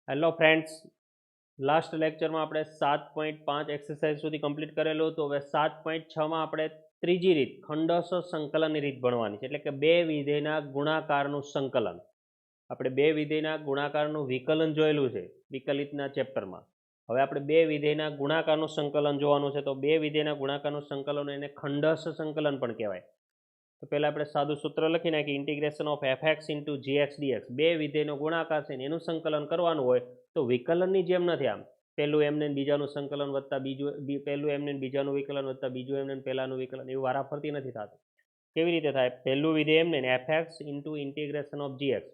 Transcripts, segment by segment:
Hello friends, last લેક્ચરમાં આપણે 7.5 exercise સુધી કમ્પ્લીટ કરેલું હતું. હવે 7.6માં આપણે ત્રીજી રીત ખંડોસ સંકલનની રીત ભણવાની છે, એટલે કે બે વિધેયના ગુણાકારનું સંકલન. આપણે બે વિધેયના ગુણાકારનું વિકલન જોયેલું છે વિકલિતના ચેપ્ટરમાં. હવે આપણે બે વિધેયના ગુણાકારનું સંકલન જોવાનું છે. તો બે વિધેયના ગુણાકારનું સંકલન એને ખંડસ સંકલન પણ કહેવાય. તો પહેલાં આપણે સાદું સૂત્ર લખી નાખીએ, integration of f into g x d x. બે વિધેયનો ગુણાકાર છે ને એનું સંકલન કરવાનું હોય તો વિકલનની જેમ નથી. આમ પહેલું એમને બીજાનું સંકલન વત્તા બીજું, પહેલું એમને બીજાનું વિકલન વત્તા બીજું એમને પહેલાનું વિકલન, એવું વારાફરતી નથી થતું. કેવી રીતે થાય? પહેલું વિધેય એમને F into integration of GX,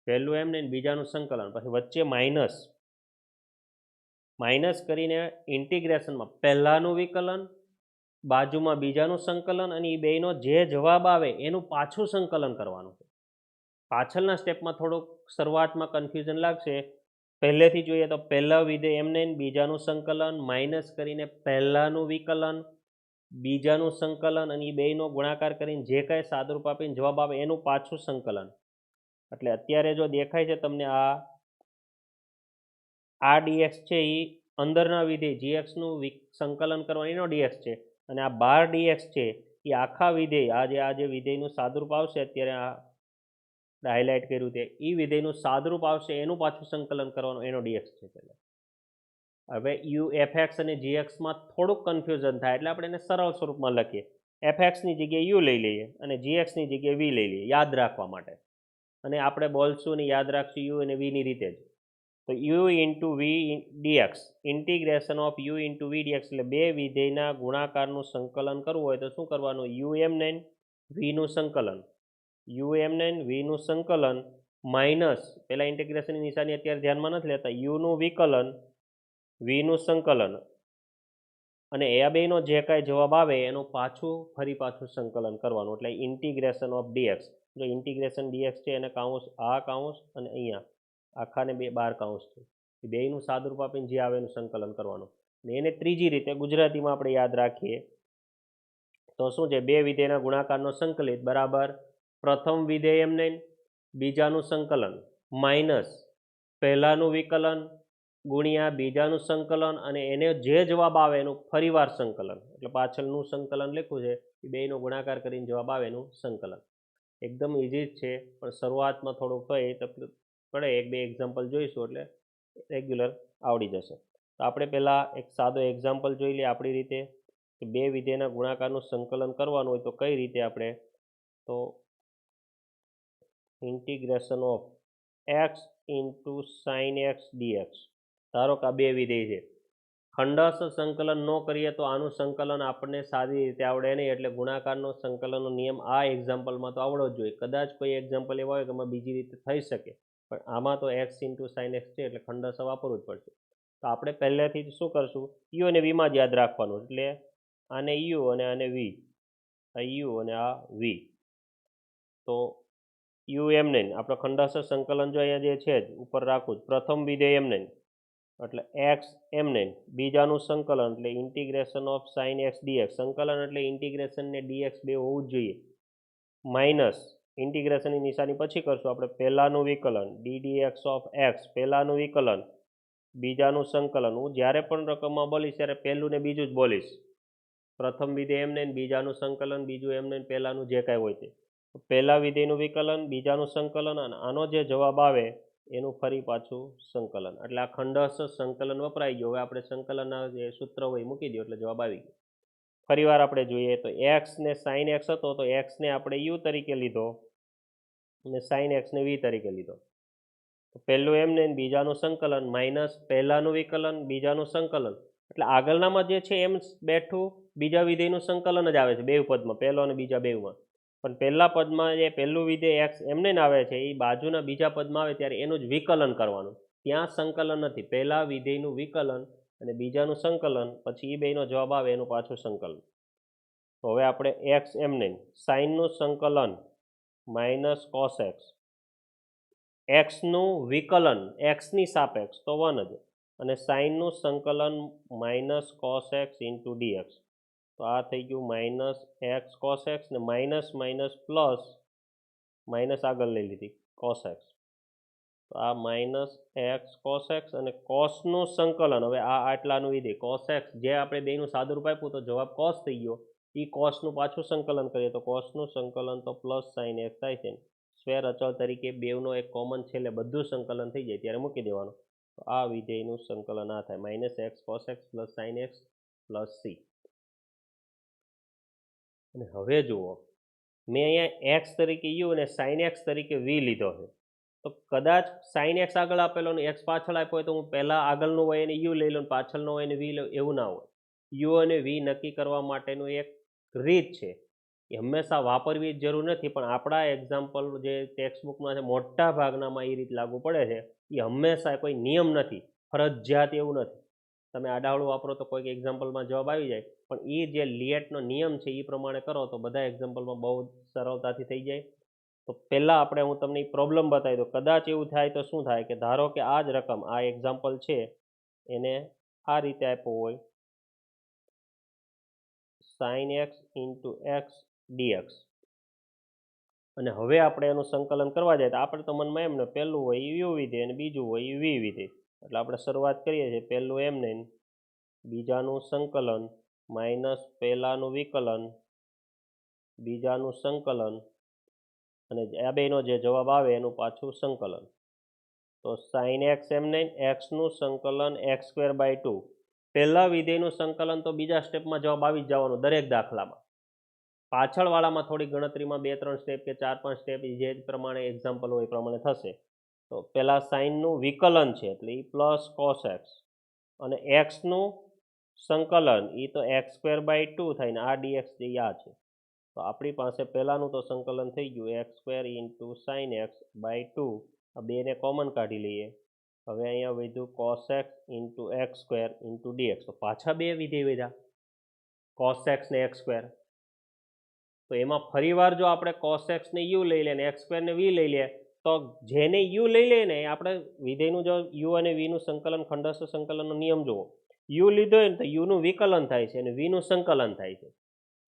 પહેલું એમને બીજાનું સંકલન, પછી વચ્ચે માઇનસ, માઇનસ કરીને ઇન્ટિગ્રેશનમાં પહેલાનું વિકલન, બાજુમાં બીજાનું સંકલન, અને એ બેનો જે જવાબ આવે એનું પાછું સંકલન કરવાનું છે. પાછળના સ્ટેપમાં થોડુંક શરૂઆતમાં કન્ફ્યુઝન લાગશે. પહેલેથી જોઈએ તો પહેલા વિધેય એમને બીજાનું સંકલન, માઇનસ કરીને પહેલાનું વિકલન, બીજાનું સંકલન, અને એ બેનો ગુણાકાર કરીને જે કાંઈ સાદુરૂપ આપીને જવાબ આવે એનું પાછું સંકલન. એટલે અત્યારે જો દેખાય છે તમને આ ડીએક્સ છે એ અંદરના વિધેય જીએક્સનું સંકલન કરવાનું એનો ડીએક્સ છે, અને આ 12 ડીએક્સ છે એ આખા વિધેય આ જે વિધેયનું સાદુરૂપ આવશે અત્યારે આ હાઇલાઇટ કર્યું તે એ વિધેયનું સાદુરૂપ આવશે એનું પાછું સંકલન કરવાનું, એનો ડીએક્સ છે. પહેલા હવે યુ એફએક્સ અને જીએક્સમાં થોડુંક કન્ફ્યુઝન થાય એટલે આપણે એને સરળ સ્વરૂપમાં લખીએ. એફએક્સની જગ્યાએ યુ લઈ લઈએ અને જીએક્સની જગ્યાએ વી લઈ લઈએ યાદ રાખવા માટે. અને આપણે બોલશું ને યાદ રાખશું યુ અને વીની રીતે જ. તો u into v d x, integration of u into v d x, એટલે બે વિધેયના ગુણાકારનું સંકલન કરવું હોય તો શું કરવાનું? યુ એમને વીનું સંકલન, યુ એમને વીનું સંકલન માઇનસ, પહેલાં ઇન્ટિગ્રેશનની નિશાની અત્યારે ધ્યાનમાં નથી લેતા, યુનું વિકલન, વીનું સંકલન, અને એ બેનો જે કાંઈ જવાબ આવે એનું ફરી પાછું સંકલન કરવાનું, એટલે ઇન્ટિગ્રેશન ઓફ ડીએક્સ. જો ઇન્ટિગ્રેશન ડીએક્સ છે એને કાઉન્સ આ કાઉન્સ અને અહીંયા આખાને 12 કાઉન્સ છે, એ બેયનું સાદુરૂપ આપીને જે આવે એનું સંકલન કરવાનું. ને એને ત્રીજી રીતે ગુજરાતીમાં આપણે યાદ રાખીએ તો શું છે? બે વિધેયના ગુણાકારનો સંકલિત બરાબર પ્રથમ વિધેય એમને બીજાનું સંકલન માઇનસ પહેલાનું વિકલન ગુણ્યા બીજાનું સંકલન, અને એને જે જવાબ આવે એનું ફરીવાર સંકલન, એટલે પાછળનું સંકલન લખ્યું છે એ બેયનો ગુણાકાર કરીને જવાબ આવે એનું સંકલન. એકદમ ઇઝી જ છે, પણ શરૂઆતમાં થોડુંક હોય તો પડે. એક બે એક્ઝામ્પલ જોઈશું એટલે રેગ્યુલર આવડી જશે. તો આપણે પહેલાં એક સાદો એક્ઝામ્પલ જોઈ લઈએ આપણી રીતે કે બે વિધેયના ગુણાકારનું સંકલન કરવાનું હોય તો કઈ રીતે આપણે. તો integration of x into sine x d x. ધારો કે આ બે વિધેય છે, ખંડસ સંકલન ન કરીએ તો આનું સંકલન આપણને સારી રીતે આવડે નહીં, એટલે ગુણાકારનો સંકલનનો નિયમ આ એક્ઝામ્પલમાં તો આવડવો જ જોઈએ. કદાચ કોઈ એક્ઝામ્પલ એવા હોય કે એમાં બીજી રીતે થઈ શકે, પણ આમાં તો એક્સ ઇન્ટુ સાઇન એક્સ છે એટલે ખંડસ વાપરવું જ પડશે. તો આપણે પહેલેથી જ શું કરશું? યુ અને વીમાં જ યાદ રાખવાનું, એટલે આને યુ અને આને વી, આ યુ અને આ વી. તો યુ એમને આપણે ખંડસ સંકલન જો અહીંયા જે છે જ ઉપર રાખવું જ. પ્રથમ વિધેય એમને એટલે એક્સ એમને, બીજાનું સંકલન એટલે integration of sine x d x. સંકલન એટલે ઇન્ટિગ્રેશન ને ડીએક્સ બે હોવું જ જોઈએ. માઇનસ ઇન્ટિગ્રેશનની નિશાની પછી કરશું આપણે, પહેલાનું વિકલન ડીડીએક્સ ઓફ એક્સ, પહેલાનું વિકલન બીજાનું સંકલન. હું જ્યારે પણ રકમમાં બોલીશ ત્યારે પહેલું ને બીજું જ બોલીશ. પ્રથમ વિધેય એમને બીજાનું સંકલન, બીજું એમને પહેલાનું જે કાંઈ હોય તે. પહેલા વિધેયનું વિકલન, બીજાનું સંકલન, અને આનો જે જવાબ આવે એનું ફરી પાછું સંકલન. એટલે આ ખંડસ સંકલન વપરાઈ ગયો. હવે આપણે સંકલનના જે સૂત્ર હોય મૂકી દો એટલે જવાબ આવી ગયો. ફરીવાર આપણે જોઈએ તો એક્સ ને સાઇન એક્સ હતો તો એક્સને આપણે યુ તરીકે લીધો અને સાઇન એક્સને વી તરીકે લીધો. તો પહેલું એમને બીજાનું સંકલન માઇનસ પહેલાનું વિકલન બીજાનું સંકલન, એટલે આગળનામાં જે છે એમ બેઠું બીજા વિધેયનું સંકલન જ આવે છે બે પદમાં, પહેલો અને બીજા બેમાં. પણ પહેલા પદમાં જે પહેલું વિધેય એક્સ એમને આવે છે એ બાજુના બીજા પદમાં આવે ત્યારે એનું જ વિકલન કરવાનું. ત્યાં સંકલન નથી, પહેલા વિધેયનું વિકલન અને બીજાનું સંકલન, પછી એ બેનો જવાબ આવે એનું પાછું સંકલન. તો હવે આપણે એક્સ એમને સાઇનનું સંકલન માઇનસ કોસ એક્સ, એક્સનું વિકલન એક્સની સાપેક્ષ તો 1 જ, અને સાઇનનું સંકલન minus cos x into d x. તો આ થઈ ગયું માઇનસ એક્સ કોસ એક્સ, ને માઇનસ માઇનસ પ્લસ, માઇનસ આગળ લઈ લીધી કોસ એક્સ. તો આ માઇનસ એક્સ કોસ એક્સ અને કોસનું સંકલન, હવે આ આટલાનું વિધેય કોસ એક્સ, જે આપણે બેનું સાદુરૂપ આપ્યું તો જવાબ કોસ થઈ ગયો, એ કોસનું પાછું સંકલન કરીએ તો કોસનું સંકલન તો પ્લસ સાઇન એક્સ થાય છે. સ્વેર અચળ તરીકે બેવનો એક કોમન છેલ્લે બધું સંકલન થઈ જાય ત્યારે મૂકી દેવાનું. તો આ વિધેયનું સંકલન આ થાય minus x cos x plus sine x plus C. અને હવે જુઓ, મેં અહીંયા એક્સ તરીકે યુ અને સાઇન એક્સ તરીકે વી લીધો છે. તો કદાચ સાઇન એક્સ આગળ આપેલો ને એક્સ પાછળ આપ્યો હોય તો હું પહેલાં આગળનું હોય એને યુ લઈ લઉં, પાછળનું હોય એને વી લઉં, એવું ના હોય. યુ અને વી નક્કી કરવા માટેનું એક રીત છે, એ હંમેશા વાપરવી જ જરૂર નથી, પણ આપણા એક્ઝામ્પલ જે ટેક્સ્ટ બુકમાં છે મોટા ભાગનામાં એ રીત લાગુ પડે છે. એ હંમેશા કોઈ નિયમ નથી, ફરજિયાત એવું નથી. તમે આડાવડું વાપરો તો કોઈક એક્ઝામ્પલમાં જવાબ આવી જાય, પણ એ જે લિએટનો નિયમ છે એ પ્રમાણે કરો તો બધા એક્ઝામ્પલમાં બહુ સરળતાથી થઈ જાય. તો પહેલાં આપણે હું તમને પ્રોબ્લેમ બતાવી દઉં. કદાચ એવું થાય તો શું થાય કે ધારો કે આ જ રકમ, આ એક્ઝામ્પલ છે એને આ રીતે આપ્યો હોય sine x into x d x, અને હવે આપણે એનું સંકલન કરવા જાય તો આપણે તો મનમાં એમ ને પહેલું હોય એ યુ વિધેય અને બીજું હોય એ વી વિધેય. એટલે આપણે શરૂઆત કરીએ છીએ, પહેલું એમને બીજાનું સંકલન માઇનસ પહેલાનું વિકલન બીજાનું સંકલન અને આ બેનો જે જવાબ આવે એનું પાછું સંકલન. તો સાઇન એક્સ એમને એક્સનું સંકલન એક્સ સ્ક્વેર બાય 2. પહેલા વિધેયનું સંકલન તો બીજા સ્ટેપમાં જવાબ આવી જ જવાનું દરેક દાખલામાં. પાછળવાળામાં થોડી ગણતરીમાં 2-3 સ્ટેપ કે 4-5 સ્ટેપ જે પ્રમાણે એક્ઝામ્પલ હોય એ પ્રમાણે થશે. તો પહેલાં સાઇનનું વિકલન છે એટલે એ પ્લસ કોસ એક્સ, અને એક્સનું સંકલન એ તો એક્સ સ્ક્વેર બાય 2 થાય ને આ ડીએક્સ જે આ છે. તો આપણી પાસે પહેલાંનું તો સંકલન થઈ ગયું x square into sine x by 2. આ બેને કોમન કાઢી લઈએ. હવે અહીંયા વધ્યું cos x into x square into d x. તો પાછા બે વિધેય વધ્યા, કોસ એક્સ ને એક્સ સ્ક્વેર. તો એમાં ફરીવાર જો આપણે કોસ એક્સ ને યુ લઈ લે ને એક્સ સ્ક્વેર ને વી લઈ લે, તો જેને યુ લઈ લે ને આપણે વિધેયનું જો યુ અને વીનું સંકલન ખંડસ્થ સંકલનનો નિયમ જુઓ, યુ લીધો હોય ને તો યુનું વિકલન થાય છે અને વીનું સંકલન થાય છે.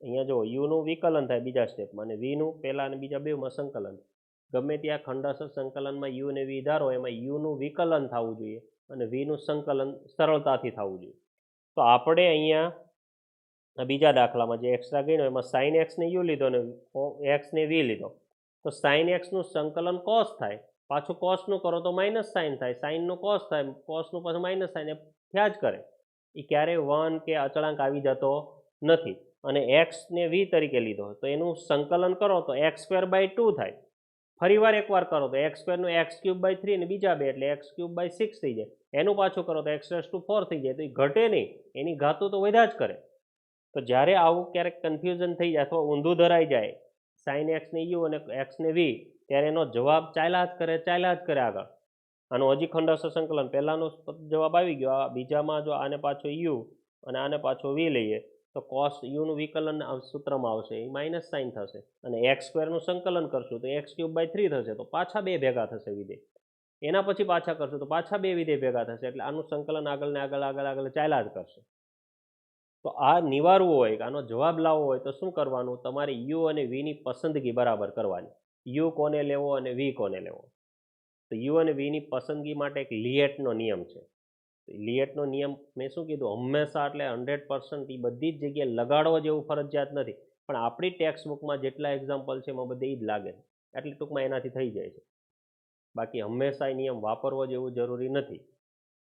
અહીંયા જો યુનું વિકલન થાય બીજા સ્ટેપમાં અને વીનું પહેલા અને બીજા બેમાં સંકલન. ગમે ત્યાં ખંડસ્થ સંકલનમાં યુ અને વી ધારો એમાં યુનું વિકલન થવું જોઈએ અને વીનું સંકલન સરળતાથી થવું જોઈએ. તો આપણે અહીંયા બીજા દાખલામાં જે એક્સ્ટ્રા ગણ્યો એમાં સાઇન એક્સ ને યુ લીધો અને એક્સ ને વી લીધો. તો સાઇન એક્સનું સંકલન કોસ થાય, પાછું કોસનું કરો તો માઇનસ સાઇન થાય, સાઇનનું કોસ થાય, કોસનું પાછું માઇનસ સાઇન, એ થયા જ કરે. એ ક્યારેય 1 કે અચળાંક આવી જતો નથી. અને એક્સ ને વી તરીકે લીધો તો એનું સંકલન કરો તો એક્સ સ્ક્વેર બાય 2 થાય. ફરીવાર એકવાર કરો તો એક્સ સ્ક્વેરનું એક્સ ક્યુબ બાય 3 અને બીજા બે એટલે એક્સ ક્યુબ બાય 6 થઈ જાય. એનું પાછું કરો તો એક્સ રેઝ ટુ 4 થઈ જાય. તો એ ઘટે નહીં, એની ઘાતું તો વધ્યા જ કરે. તો જ્યારે આવું ક્યારેક કન્ફ્યુઝન થઈ જાય અથવા ઊંધું ધરાઈ જાય સાઇન એક્સ ને યુ અને એક્સ ને વી, ત્યારે એનો જવાબ ચાલ્યા જ કરે આગળ. આનું હજી ખંડસ્થ સંકલન પહેલાનો જવાબ આવી ગયો, આ બીજામાં જો આને પાછો યુ અને આને પાછો વી લઈએ તો કોસ યુનું વિકલન સૂત્રમાં આવશે, એ માઇનસ સાઇન થશે. અને એક્સ સ્ક્વેરનું સંકલન કરશું તો એક્સ ક્યુબ બાય 3 થશે. તો પાછા બે ભેગા થશે વિધેય. એના પછી પાછા કરશું તો પાછા બે વિધેય ભેગા થશે. એટલે આનું સંકલન આગળ ને આગળ ચાલ્યા જ કરશે. તો આ નિવારવું હોય કે આનો જવાબ લાવવો હોય તો શું કરવાનું, તમારે યુ અને વીની પસંદગી બરાબર કરવાની. યુ કોને લેવો અને વી કોને લેવો. તો યુ અને વીની પસંદગી માટે એક લિએટનો નિયમ છે. લિએટનો નિયમ મેં શું કીધું, હંમેશા એટલે 100% એ બધી જ જગ્યાએ લગાડવો જેવું ફરજિયાત નથી, પણ આપણી ટેક્સ્ટ બુકમાં જેટલા એક્ઝામ્પલ છે એમાં બધે એ જ લાગે છે. એટલે ટૂંકમાં એનાથી થઈ જાય છે. બાકી હંમેશા એ નિયમ વાપરવો જેવું જરૂરી નથી.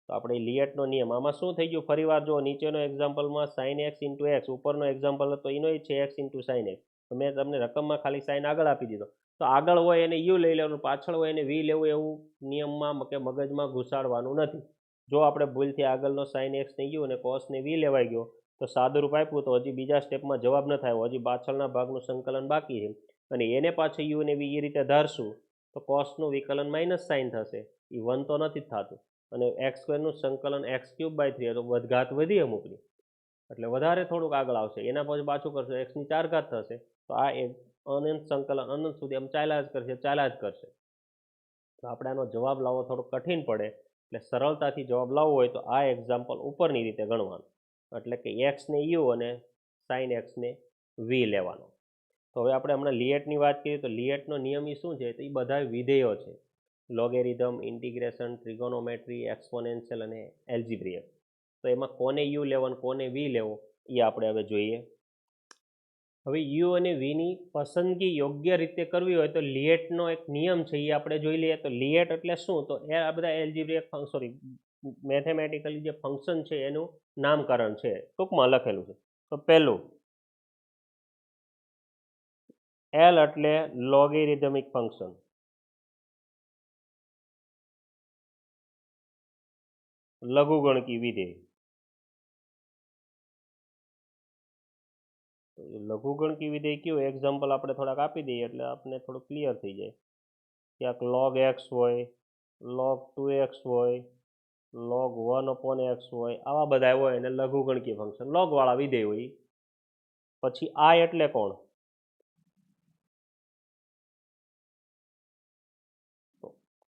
તો આપણે લિએટનો નિયમ આમાં શું થઈ ગયું, ફરીવાર જો નીચેનો એક્ઝામ્પલમાં સાઇન એક્સ ઇન્ટુ એક્સ, ઉપરનો એક્ઝામ્પલ હતો એનો જ છે એક્સ ઇન્ટુ સાઇન એક્સ. તો મેં તમને રકમમાં ખાલી સાઇન આગળ આપી દીધો. તો આગળ હોય એને યુ લઈ લેવાનું, પાછળ હોય એને વી લેવું, એવું નિયમમાં કે મગજમાં ઘુસાડવાનું નથી. જો આપણે ભૂલથી આગળનો સાઇન એક્સ ને યુ અને કોસ ને વી લેવાઈ ગયો તો સાદુરૂપ આપ્યું તો હજી બીજા સ્ટેપમાં જવાબ ન થાય, હજી પાછળના ભાગનું સંકલન બાકી છે. અને એને પાછળ યુ અને વી એ રીતે ધારશું તો કોસનું વિકલન માઇનસ સાઇન થશે, એ 1 તો નથી જ થતું. અને એક્સ સ્ક્વેરનું સંકલન એક્સ ક્યુબ બાય 3 તો વધઘાત વધી અમુકની, એટલે વધારે થોડુંક આગળ આવશે. એના પછી પાછું કરશું એક્સની 4 ઘાત થશે. તો આ એક અનંત સંકલન અનંત સુધી આમ ચાલ્યા જ કરશે. તો આપણે આનો જવાબ લાવવો થોડો કઠિન પડે, એટલે સરળતાથી જવાબ લાવવો હોય તો આ એક્ઝામ્પલ ઉપરની રીતે ગણવાનું. એટલે કે એક્સ ને યુ અને સાઇન એક્સ ને વી લેવાનો. તો હવે આપણે હમણાં લિએટની વાત કરીએ તો લિએટનો નિયમ એ શું છે, તો એ બધા વિધેયો છે. લોગેરિધમ, ઇન્ટિગ્રેશન, ટ્રિગોનોમેટ્રી, એક્સપોનેન્શિયલ અને એલ્જીબ્રિક. તો એમાં કોને યુ લેવો અને કોને વી લેવો એ આપણે હવે જોઈએ. હવે યુ અને વીની પસંદગી યોગ્ય રીતે કરવી હોય તો લિએટનો એક નિયમ છે એ આપણે જોઈ લઈએ. તો લિએટ એટલે શું? તો એ આ બધા એલ્જીબ્રિક સોરી મેથેમેટિકલી જે ફંક્શન છે એનું નામકરણ છે, ટૂંકમાં લખેલું છે. તો પહેલું એલ એટલે લોગેરિધમિક ફંક્શન. લઘુગણકી વિધેય. લઘુગણકી વિધેય કયું એક્ઝામ્પલ આપણે થોડાક આપી દઈએ એટલે આપણે થોડું ક્લિયર થઈ જાય. ક્યાંક log x હોય, log 2x હોય, log 1/x હોય, આવા બધા હોય અને લઘુગણકી ફંક્શન log વાળા વિધેય હોય. પછી I એટલે કોણ?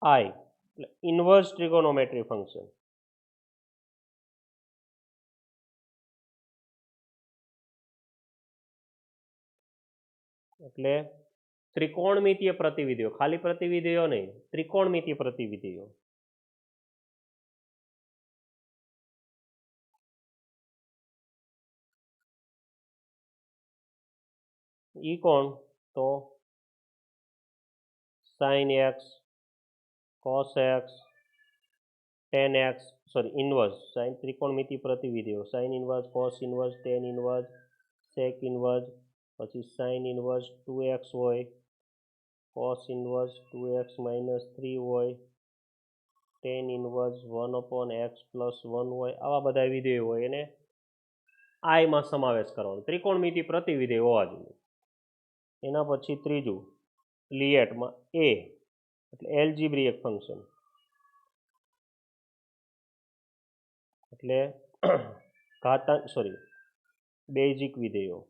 I એટલે ઇન્વર્સ ટ્રિગોનોમેટ્રી ફંક્શન. એટલે ત્રિકોણમિતીય પ્રતિવિધિઓ, ખાલી પ્રતિવિધિઓ નહીં, ત્રિકોણમિતીય પ્રતિવિધિઓ. ઈ કોણ? તો sin x, cos x, tan x, sorry inverse sine ત્રિકોણમિતીય પ્રતિવિધિઓ, sin inverse, cos inverse, tan inverse, sec inverse, પછી sin ઇન્વર્સ 2x હોય, cos ઇન્વર્સ 2x - 3 હોય, tan ઇન્વર્સ 1/x+1 હોય, આવા બધા વિધેયો હોય એને I માં સમાવેશ કરવાનો. ત્રિકોણમિતીય પ્રતિવિધેય હોવા જોઈએ. એના પછી ત્રીજું લિએટમાં એ એટલે એલ્જીબ્રિક ફંક્શન. એટલે ઘાતાંક સોરી બેઝિક વિધેયો.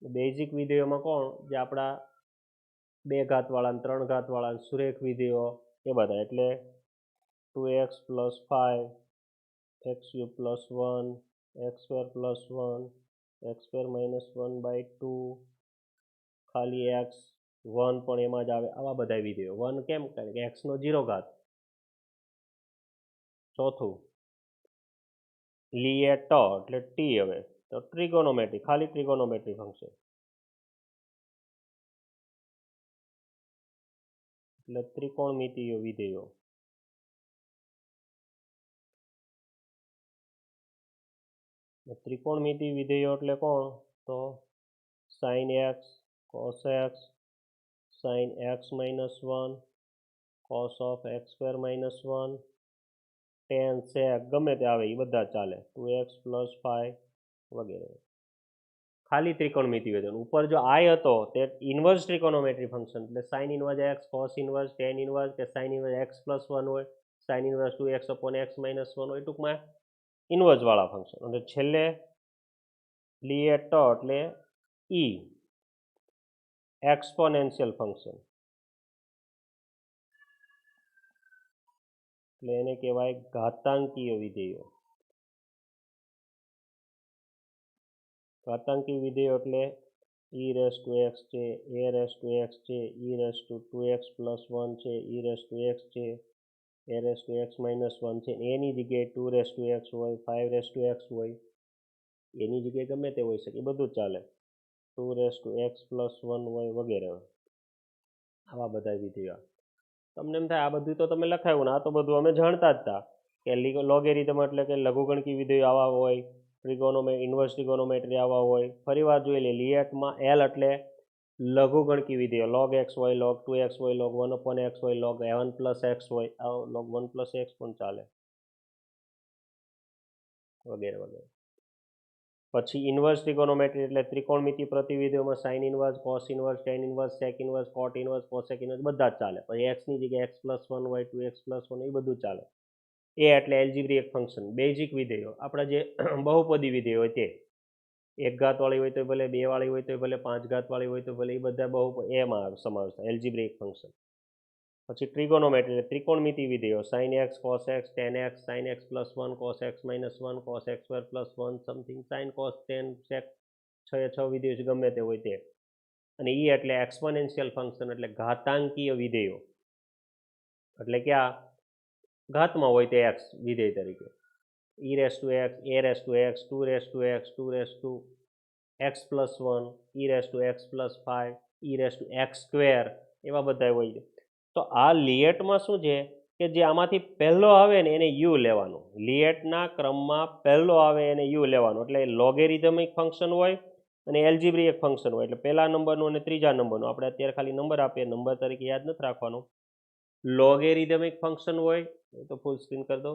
બેઝિક વિધેયોમાં કોણ? જે આપણા 2 ઘાતવાળા અને 3 ઘાતવાળા સુરેખ વિધેયો એ બધા. એટલે 2x + 5, x³ + 1, x² + 1, x² - 1/2, ખાલી x 1 પણ એમાં જ આવે, આવા બધા વિધેયો. 1 કેમ? કારણ કે x નો 0 ઘાત. ચોથું લિએટ એટલે ટી. હવે તો ટ્રિગોનોમેટ્રી, ખાલી ટ્રિગોનોમેટ્રી ફંક્શન. એટલે ત્રિકોણમિતીય વિધેયો. ત્રિકોણમિતીય વિધેયો એટલે કોણ? તો sin x, cos x, sin x - 1, cos of x² - 1, tan sec ગમે તે આવે એ બધા ચાલે, 2x + 5 વગેરે. ખાલી ત્રિકોણમિતીય વિધેયો. ઉપર જો I હતો તે ઇન્વર્સ ટ્રિકોનોમેટ્રી ફંક્શન, એટલે sin inverse x, cos inverse, tan inverse કે sin ઇન્વર્સ x+1 હોય, sin ઇન્વર્સ 2x/x - 1 હોય, ટૂંકમાં ઇન્વર્સ વાળા ફંક્શન. અને છેલ્લે લિએટ એટલે E એક્સપોનેન્શિયલ ફંક્શન. એટલે એને કહેવાય ઘાતાંકીય વિધેયો. ઘાતાંકીય વિધેયો એટલે e⁻x છે, a⁻x છે, e⁻2x+1 છે, e⁻x છે, a⁻x - 1 છે. એની જગ્યાએ 2⁻x હોય, 5⁻x હોય, એની જગ્યાએ ગમે તે હોઈ શકે, બધું જ ચાલે. 2⁻x+1 હોય વગેરે. આવા બધા વિધેયો. તમને એમ થાય આ બધું તો તમે લખાયું ને, આ તો બધું અમે જાણતા જ હતા કે લોગેરિધમ એટલે કે લઘુગણકી વિધેયો આવા હોય, ઇન્વર્સ ટ્રિગોનોમેટ્રી આવા હોય. ફરીવાર જોઈ લે, લિએટમાં એલ એટલે લઘુગણકી વિધેયો, log x હોય, log 2x હોય, log 1/x હોય, log 1+x હોય, log 1+x પણ ચાલે વગેરે વગેરે. પછી ઇન્વર્સ ટ્રિગોનોમેટ્રી એટલે ત્રિકોણમિતીય પ્રતિવિધિઓમાં sin inverse, cos inverse, tan inverse, sec inverse, cot inverse, cosec inverse બધા જ ચાલે. પછી x ની જગ્યાએ x+1 હોય, 2x+1 એ બધું ચાલે. એ એટલે એલ્જીબ્રિક ફંક્શન, બેઝિક વિધેયો. આપણા જે બહુપદી વિધેયો હોય તે 1 ઘાત વાળી હોય તો ભલે, 2 વાળી હોય તો ભલે, 5 ઘાત વાળી હોય તો ભલે, એ બધા એમાં સમાવેશ થાય, એલ્જીબ્રિક ફંક્શન. પછી ટ્રિગોનોમેટ્રી ત્રિકોણમિતીય વિધેયો, sin x, cos x, tan x, sin x+1, cos x - 1, cos x² + 1 something, sin, cos, tan, sec, 6 વિધેયો ગમે તે હોય તે. અને ઈ એટલે એક્સપોનેન્શિયલ ફંક્શન એટલે ઘાતાંકીય વિધેયો, એટલે કે આ ઘાતમાં હોય તે એક્સ વિધેય તરીકે e race to x, a race to x, 2 race to x, 2 race to x plus 1, e race to x plus 5, e race to x square, એવા બધા હોય છે. તો આ લિએટમાં શું છે કે જે આમાંથી પહેલો આવે ને એને યુ લેવાનું, લિએટના ક્રમમાં પહેલો આવે એને યુ લેવાનું, એટલે લોગેરિધમિક ફંક્શન હોય અને એલ્જિબ્રિક ફંક્શન હોય, એટલે પહેલા નંબરનું અને ત્રીજા નંબરનું, આપણે અત્યારે ખાલી નંબર આપીએ, નંબર તરીકે યાદ નથી રાખવાનું. લોગેરિધમિક ફંક્શન હોય તો ફૂલ સ્ક્રીન કરી દો,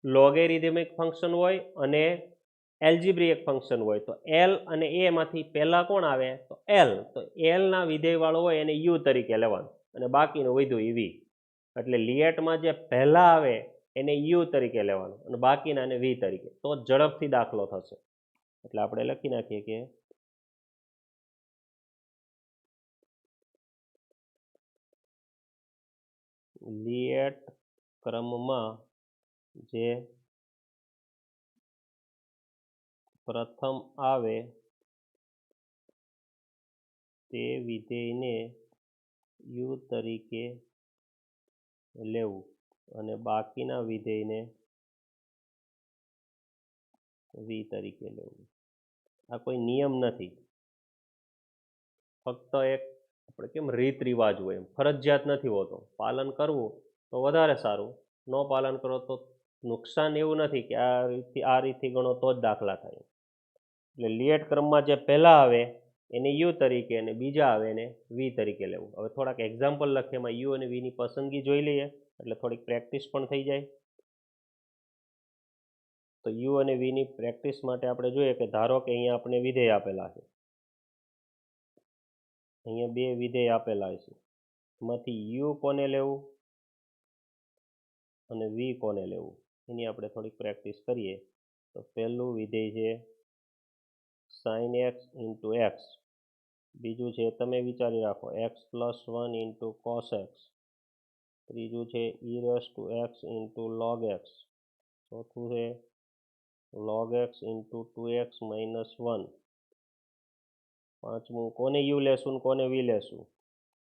લોગેરિધમિક ફંક્શન હોય અને એલ્જિબ્રિક ફંક્શન હોય. તો એલ અને એ માંથી પહેલા કોણ આવે તો એલ, તો એલના વિધેય વાળો હોય એને યુ તરીકે લેવાનું અને બાકીનું વધ્યું એ વી, એટલે લિએટમાં જે પહેલા આવે એને યુ તરીકે લેવાનું અને બાકીના ને વી તરીકે, તો ઝડપથી દાખલો થશે. એટલે આપણે લખી નાખીએ કે લિએટ ક્રમમાં જે પ્રથમ આવે તે વિધેયને યુ તરીકે લેવું અને બાકીના વિધેયને વી તરીકે લેવું. આ કોઈ નિયમ નથી, ફક્ત એક આપણે કેમ રીત રિવાજ હોય એમ, ફરજિયાત નથી હોતો. પાલન કરવું તો વધારે સારું, ન પાલન કરો તો નુકસાન એવું નથી કે આ રીતથી ગણો તો જ દાખલા થાય. એટલે લિએટ ક્રમમાં જે પહેલા આવે એને યુ તરીકે અને બીજા આવે એને વી તરીકે લેવું. હવે થોડાક એક્ઝામ્પલ લખીએ, એમાં યુ અને વીની પસંદગી જોઈ લઈએ એટલે થોડીક પ્રેક્ટિસ પણ થઈ જાય. તો યુ અને વીની પ્રેક્ટિસ માટે આપણે જોઈએ કે ધારો કે અહીંયા આપણે વિધેય આપેલા છે, અહીંયા બે વિધેય આપેલા છે, એમાંથી યુ કોને લેવું અને વી કોને લેવું એની આપણે થોડીક પ્રેક્ટિસ કરીએ. તો પહેલું વિધેય છે સાઇન એક્સ ઇન્ટુ એક્સ, બીજું છે તમે વિચારી રાખો x plus 1 into cos x, ત્રીજું છે ઈ raise to x into log x, ચોથું છે log x into 2x minus 1, પાંચમું કોને યુ લેશું કોને વી લેશું,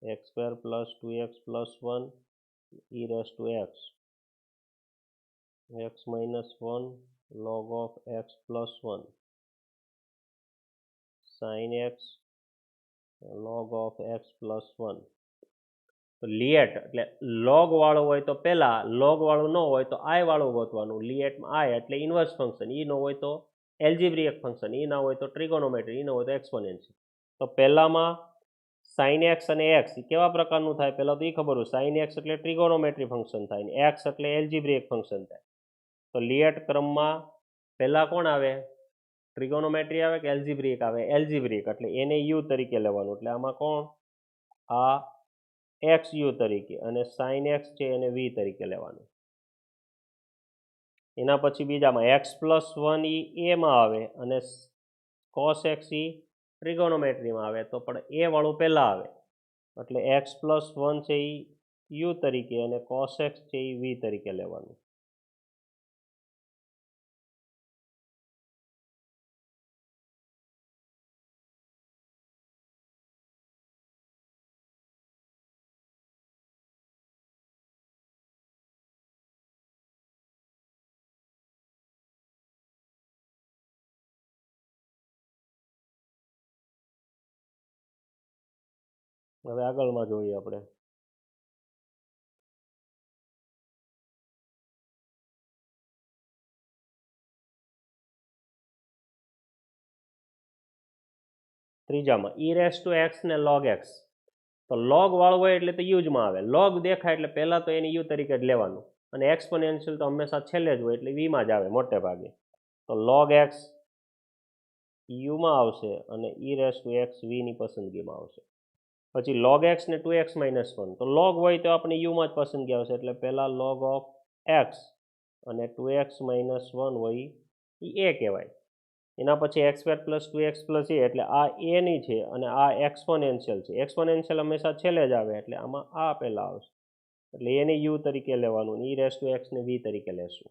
x square plus 2x plus 1 E raise to x, x minus 1 log of x plus 1, sine x log of x plus 1. તો લિએટ એટલે log વાળો હોય તો પહેલા, લોગ વાળું ન હોય તો આઈ વાળું ગોતવાનું. લિએટમાં આઈ એટલે ઇન્વર્સ ફંક્શન, ઈ ન હોય તો એલ્જિબ્રિક ફંક્શન, ઈ ના હોય તો ટ્રિગોનોમેટ્રી, ઈ ન હોય તો એક્સપોનેન્શિયલ. તો પહેલામાં સાઇન એક્સ અને એક્સ કેવા પ્રકારનું થાય પહેલા તો એ ખબર હોય, સાઇન એક્સ એટલે ટ્રિગોનોમેટ્રી ફંક્શન થાય ને એક્સ એટલે એલ્જિબ્રિક ફંક્શન થાય. તો લિએટ ક્રમમાં પહેલા કોણ આવે, ટ્રિગોનોમેટ્રી આવે કે એલ્જિબ્રિક આવે, એલ્જિબ્રિક, એટલે એને યુ તરીકે લેવાનું, એટલે આમાં કોણ આ એક્સ યુ તરીકે અને સાઇન એક્સ છે એને વી તરીકે લેવાનું. એના પછી બીજામાં એક્સ પ્લસ 1 ઈ એમાં આવે અને કોસ એક્સ ઈ ટ્રિગોનોમેટ્રીમાં આવે, તો પણ એ વાળું પહેલા આવે, એટલે એક્સ પ્લસ 1 છે એ યુ તરીકે અને કોસ એક્સ છે એ વી તરીકે લેવાનું. હવે આગળમાં જોઈએ આપણે. ત્રીજામાં ઈ રેસ ટુ એક્સ ને લોગ એક્સ, તો લોગ વાળું હોય એટલે તો યુઝમાં આવે, લોગ દેખાય એટલે પહેલા તો એને યુ તરીકે જ લેવાનું અને એક્સપોનેન્શિયલ તો હંમેશા છેલ્લે જ હોય એટલે વીમાં જ આવે મોટે ભાગે. તો લોગ એક્સ યુમાં આવશે અને ઈ રેસ ટુ એક્સ વીની પસંદગીમાં આવશે. પછી લોગ એક્સ ને 2x માઇનસ 1, તો લોગ હોય તો આપણે યુમાં જ પસંદગી આવશે, એટલે પહેલા લોગ ઓફ એક્સ અને 2x માઇનસ 1 હોય એ એ કહેવાય. એના પછી x square plus 2x plus એ, એટલે આ એની છે અને આ એક્સપોનેન્શિયલ છે, એક્સપોનેન્શિયલ હંમેશા છેલ્લે જ આવે એટલે આમાં આ પહેલા આવશે, એટલે એને યુ તરીકે લેવાનું, ઈ રેસ ટુ એક્સ ને વી તરીકે લેશું.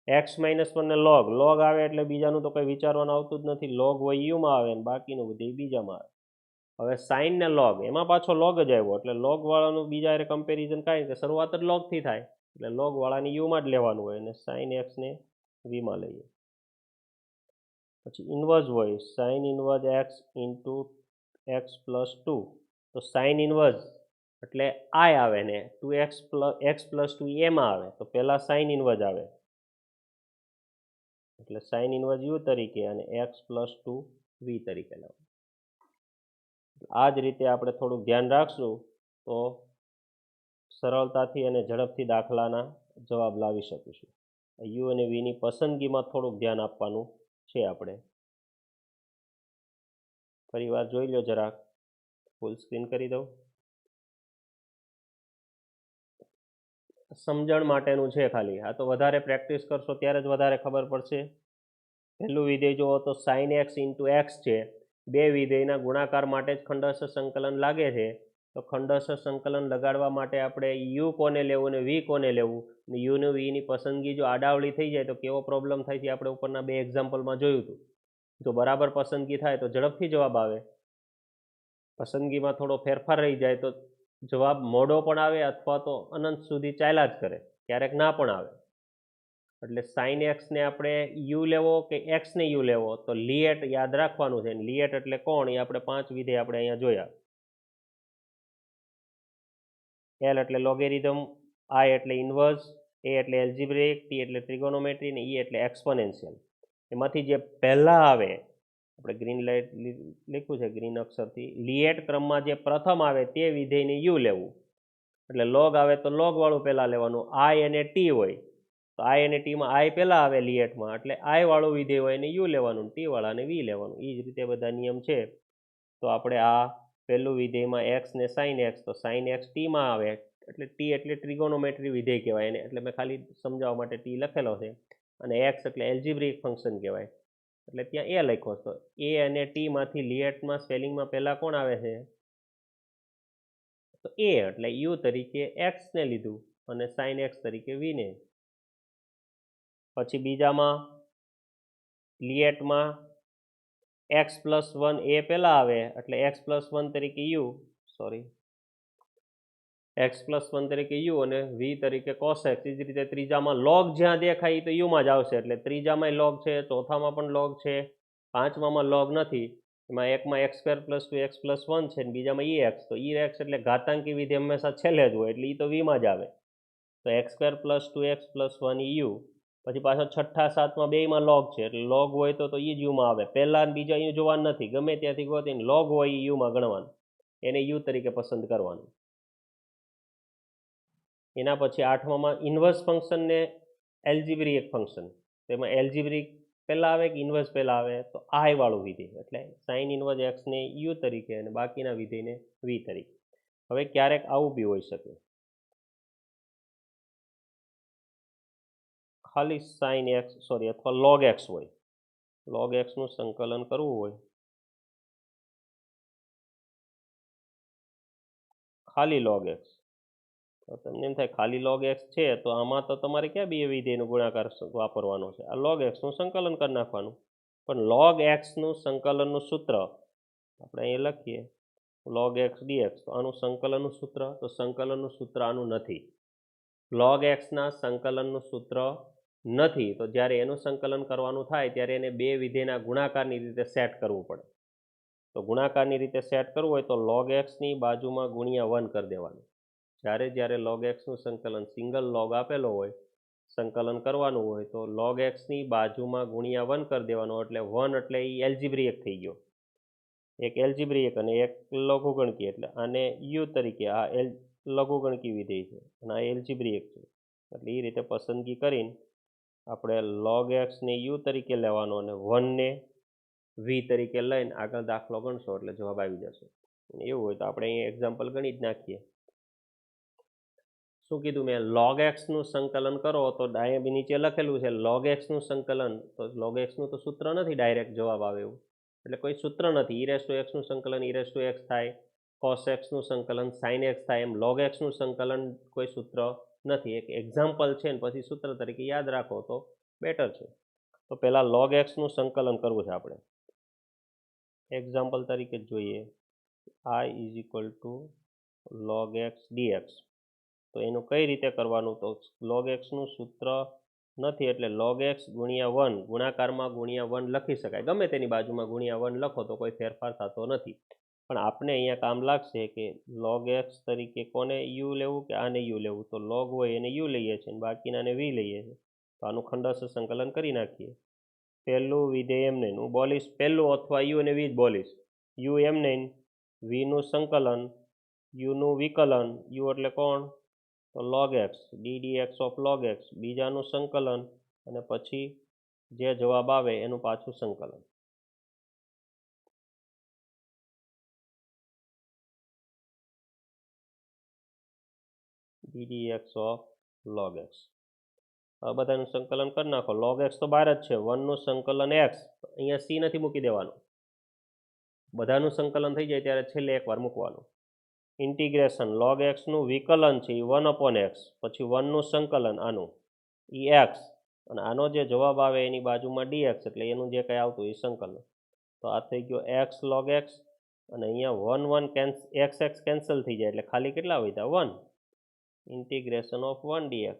એક્સ માઇનસ 1 ને લોગ, લોગ આવે એટલે બીજાનું તો કંઈ વિચારવાનું આવતું જ નથી, લોગ હોય યુમાં આવે ને બાકીનું બધું બીજામાં આવે. હવે સાઇન ને લોગ એમાં પાછો લોગ જ આવ્યો એટલે લોગ વાળાનું બીજા હારે કમ્પેરિઝન કાંઈ કે શરૂઆત જ લોગથી થાય એટલે લોગ વાળાની યુમાં જ લેવાનું હોય અને સાઇન એક્સને વીમાં લઈએ. પછી ઇન્વર્સ હોય sine inverse x into x plus 2 તો સાઇન ઇન્વર્સ એટલે આઈ આવે ને 2x પ્લસ 2 એમાં આવે તો પહેલાં સાઇન ઇન્વર્સ આવે એટલે સાઇન ઇન્વર્સ યુ તરીકે અને એક્સ પ્લસ 2 વી તરીકે લાવો. આ જ રીતે આપણે થોડુંક ધ્યાન રાખશું તો સરળતાથી અને ઝડપથી દાખલાના જવાબ લાવી શકીશું. યુ અને વીની પસંદગીમાં થોડુંક ધ્યાન આપવાનું છે. આપણે ફરીવાર જોઈ લો જરાક, ફૂલ સ્ક્રીન કરી દઉં. સમજણ માટેનું છે ખાલી, આ તો વધારે પ્રેક્ટિસ કરશો ત્યારે જ વધારે ખબર પડશે. પહેલું વિધેય જુઓ તો સાઇન એક્સ ઇન્ટુ એક્સ છે, બે વિધેયના ગુણાકાર માટે જ ખંડસ્થ સંકલન લાગે છે. તો ખંડસ્થ સંકલન લગાડવા માટે આપણે યુ કોને લેવું ને વી કોને લેવું, ને યુ ને વીની પસંદગી જો આડાવળી થઈ જાય તો કેવો પ્રોબ્લેમ થાય છે આપણે ઉપરના બે એક્ઝામ્પલમાં જોયું હતું. જો બરાબર પસંદગી થાય તો ઝડપથી જવાબ આવે, પસંદગીમાં થોડો ફેરફાર રહી જાય તો જવાબ મોડો પણ આવે અથવા તો અનંત સુધી ચાલ્યા જ કરે, ક્યારેક ના પણ આવે. એટલે સાઇન એક્સને આપણે યુ લેવો કે એક્સને યુ લેવો તો લિએટ યાદ રાખવાનું છે. લિએટ એટલે કોણ એ આપણે 5 વિધેય આપણે અહીંયા જોયા. એલ એટલે લોગેરિધમ, આઈ એટલે ઇન્વર્સ, એ એટલે એલ્જીબ્રેક, ટી એટલે ટ્રિગોનોમેટ્રી અને ઈ એટલે એક્સપોનેન્શિયલ. એમાંથી જે પહેલા આવે, આપણે ગ્રીન લાઇટ લખ્યું છે ગ્રીન અક્ષરથી, લિએટ ક્રમમાં જે પ્રથમ આવે તે વિધેયને યુ લેવું. એટલે લોગ આવે તો લોગ વાળું પહેલાં લેવાનું. આઈ અને ટી હોય તો આઈ અને ટીમાં આઈ પહેલાં આવે લિએટમાં, એટલે આઈ વાળું વિધેય હોય એને યુ લેવાનું, ટી વાળાને વી લેવાનું. એ જ રીતે બધા નિયમ છે. તો આપણે આ પહેલું વિધેયમાં એક્સ ને સાઇન એક્સ, તો સાઇન એક્સ ટીમાં આવે એટલે ટી એટલે ટ્રિગોનોમેટ્રી વિધેય કહેવાય એને, એટલે મેં ખાલી સમજાવવા માટે ટી લખેલો છે. અને એક્સ એટલે એલ્જીબ્રિક ફંક્શન કહેવાય એટલે ત્યાં એ લખ્યો. તો એ અને ટીમાંથી લિએટમાં સ્પેલિંગમાં પહેલાં કોણ આવે છે તો એ, એટલે યુ તરીકે એક્સને લીધું અને સાઇન એક્સ તરીકે વીને. પછી બીજામાં લિએટમાં એક્સ પ્લસ 1 એ પહેલાં આવે એટલે એક્સ પ્લસ 1 તરીકે યુ, એક્સ પ્લસ 1 તરીકે યુ અને વી તરીકે કોસ એક્સ. એ જ રીતે ત્રીજામાં લોગ જ્યાં દેખાય તો યુમાં જ આવશે, એટલે ત્રીજામાં લોગ છે, ચોથામાં પણ લોગ છે, પાંચમામાં લોગ નથી. એમાં એકમાં x square plus 2 x plus 1 છે, બીજામાં ઈ એક્સ. તો ઈ એક્સ એટલે ઘાતાંકી વિધેય હંમેશા છેલ્લે જ હોય એટલે એ તો વીમાં જ આવે. તો x square plus 2 x plus 1 you. પછી પાછો છઠ્ઠા સાતમાં બેમાં લોગ છે એટલે લોગ હોય તો એ જ યુમાં આવે. પહેલા બીજા યુ જોવાનું નથી, ગમે ત્યાંથી ગોતીને લોગ હોય એ યુમાં ગણવાનું, એને યુ તરીકે પસંદ કરવાનું. એના પછી આઠમામાં ઇન્વર્સ ફંક્શન ને એલ્જીબ્રિક ફંક્શન. તેમાં એલ્જીબ્રિક પહેલાં આવે કે ઇન્વર્સ પહેલાં આવે તો આઈ વાળું વિધેય, એટલે સાઇન ઇન્વર્સ એક્સને યુ તરીકે અને બાકીના વિધેયને વી તરીકે. હવે ક્યારેક આવું બી હોઈ શકે, ખાલી સાઇન એક્સ અથવા લોગ એક્સ હોય, લોગ એક્સનું સંકલન કરવું હોય, ખાલી લોગ એક્સ. તો તમને એમ થાય ખાલી લોગ એક્સ છે તો આમાં તો તમારે ક્યાં બે વિધેયનો ગુણાકાર વાપરવાનો છે, આ લોગ એક્સનું સંકલન કરી નાખવાનું. પણ લોગ એક્સનું સંકલનનું સૂત્ર આપણે અહીં લખીએ, લોગ એક્સ ડીએક્સ. તો આનું સંકલનનું સૂત્ર, તો સંકલનનું સૂત્ર આનું નથી. લોગ એક્સના સંકલનનું સૂત્ર નથી, તો જ્યારે એનું સંકલન કરવાનું થાય ત્યારે એને બે વિધેયના ગુણાકારની રીતે સેટ કરવું પડે. તો ગુણાકારની રીતે સેટ કરવું હોય તો લોગ એક્સની બાજુમાં ગુણ્યા 1 કરી દેવાનું. જ્યારે લોગ એક્સનું સંકલન સિંગલ લોગ આપેલો હોય, સંકલન કરવાનું હોય તો લોગ એક્સની બાજુમાં ગુણ્યા 1 કરી દેવાનો, એટલે 1 એટલે એ એલ્જીબ્રિક થઈ ગયો, એક એલ્જીબ્રિક અને એક લઘુગણકી. એટલે આને યુ તરીકે, આ લઘુગણકી વિધેય છે અને આ એલ્જીબ્રિક છે. એટલે એ રીતે પસંદગી કરીને આપણે લોગ એક્સને યુ તરીકે લેવાનો અને 1ને વી તરીકે લઈને આગળ દાખલો ગણશો એટલે જવાબ આવી જશે. એવું હોય તો આપણે અહીંયા એક્ઝામ્પલ ગણી જ નાખીએ. શું કીધું મેં, લોગ એક્સનું સંકલન કરો તો ડાયા નીચે લખેલું છે લોગ એક્સનું સંકલન, તો લોગ એક્સનું તો સૂત્ર નથી ડાયરેક્ટ જવાબ આવે એવું, એટલે કોઈ સૂત્ર નથી. ઈ રેસ ટુ એક્સનું સંકલન ઈ રેસ ટુ એક્સ થાય, કોસ એક્સનું સંકલન સાઇન એક્સ થાય, એમ લોગ એક્સનું સંકલન કોઈ સૂત્ર નથી. એક એક્ઝામ્પલ છે ને પછી સૂત્ર તરીકે યાદ રાખો તો બેટર છે. તો પહેલાં લોગ એક્સનું સંકલન કરવું છે આપણે, એક્ઝામ્પલ તરીકે જ જોઈએ. આઈ is equal to log x dx. તો એનું કઈ રીતે કરવાનું? તો log x નું સૂત્ર નથી, એટલે log x ગુણ્યા 1 ગુણાકારમાં ગુણ્યા 1 લખી શકાય. ગમે તેની બાજુમાં ગુણ્યા 1 લખો તો કોઈ ફેરફાર થતો નથી. પણ આપણે અહીંયા કામ લાગશે કે log x તરીકે કોને u લેવું કે આને u લેવું? તો log હોય એને u લઈએ છીએ અને બાકીનાને v લઈએ છીએ. તો આનું ખંડસ્થ સંકલન કરી નાખીએ. પહેલું વિધેય એમને હું બોલીશ પહેલું, અથવા u અને v જ બોલીશ. u એમને v નું સંકલન, u નું વિકલન, u એટલે કોણ? તો log x ddx of log x, બીજાનું સંકલન, અને પછી જે જવાબ આવે એનું પાછું સંકલન. ddx of log x. હવે બધાનું સંકલન કરી નાખો. log x તો બહાર જ છે, 1 નું સંકલન x, અહીંયા c નથી મૂકી દેવાનું. બધાનું સંકલન થઈ જાય ત્યારે છેલ્લે એકવાર મૂકવાનું. ઇન્ટિગ્રેશન log x નું વિકલન છે એ 1/x, પછી 1 નું સંકલન આનું એ x, અને આનો જે જવાબ આવે એની બાજુમાં dx, એટલે એનું જે કંઈ આવતું એ સંકલન. તો આ થઈ ગયો x log x, અને અહીંયા 1 1 x કેન્સલ થઈ જાય એટલે ખાલી કેટલા વધ્યા? 1. Integration of 1 dx.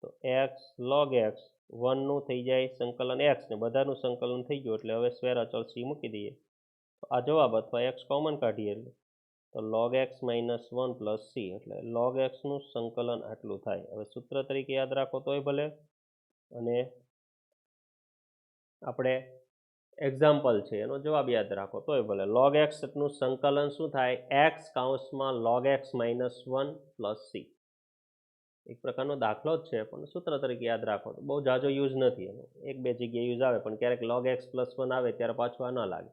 તો x log x 1 નું થઈ જાય સંકલન x, ને બધાનું સંકલન થઈ ગયું એટલે હવે સ્વેર અચળ c મૂકી દઈએ. તો આ જવાબ, અથવા x કોમન કાઢીએ તો log x minus 1 plus c, એટલે log x નું સંકલન આટલું થાય. હવે સૂત્ર તરીકે યાદ રાખો તોય ભલે, અને આપણે એક્ઝામ્પલ છે એનો જવાબ યાદ રાખો તોય ભલે. log x નું સંકલન શું થાય? x કૌંસમાં log x minus 1 plus c. એક પ્રકારનો દાખલો જ છે, પણ સૂત્ર તરીકે યાદ રાખો તો બહુ જાજો યુઝ નથી એનો. એક બે જગ્યાએ યુઝ આવે, પણ ક્યારેક log x plus 1 આવે ત્યારે પાછું આ ન લાગે,